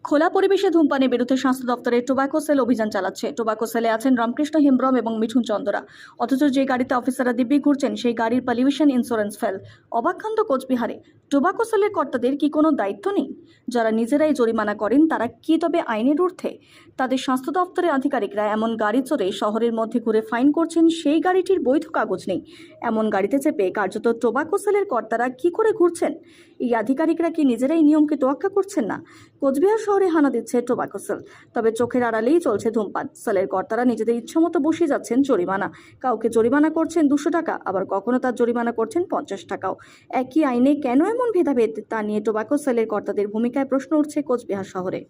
খোলা পরিবেশে ধূমপানের বিরুদ্ধে স্বাস্থ্য দপ্তরের টোবাকো সেল অভিযান চালাচ্ছে। টোবাকো সেলে আছেন রামকৃষ্ণ হেমব্রম এবং মিঠুন চন্দরা। অথচ যে গাড়িতে অফিসাররা দিব্যি ঘুরছেন সেই গাড়ির পলিউশন ইন্স্যুরেন্স ফেল। অবাককাণ্ড কোচবিহারে। টোবাকো সেলের কর্তাদের কি কোনো দায়িত্ব নেই? যারা নিজেরাই জরিমানা করেন তারা কি তবে আইনের ঊর্ধ্বে? তাদের স্বাস্থ্য দপ্তরের আধিকারিকরা এমন গাড়ি চড়ে শহরের মধ্যে ঘুরে ফাইন করছেন, সেই গাড়িটির বৈধ কাগজ নেই। এমন গাড়িতে চেপে কার্যত টোবাকো সেলের কর্তারা কি করে ঘুরছেন? এই আধিকারিকরা কি নিজেরাই নিয়মকে তোয়াক্কা করছেন না? কোচবিহার শহরে হানা দিচ্ছে টোবাকো সেল, তবে চোখের আড়ালেই চলছে ধূমপান। সেলের কর্তারা নিজেদের ইচ্ছামতো বসিয়ে যাচ্ছেন জরিমানা। কাউকে জরিমানা করছেন 200 টাকা, আবার কখনো তার জরিমানা করছেন 50 টাকাও। একই আইনে কেন এমন ভেদাভেদ তা নিয়ে টোবাকো সেলের কর্তাদের ভূমিকায় প্রশ্ন উঠছে কোচবিহার শহরে।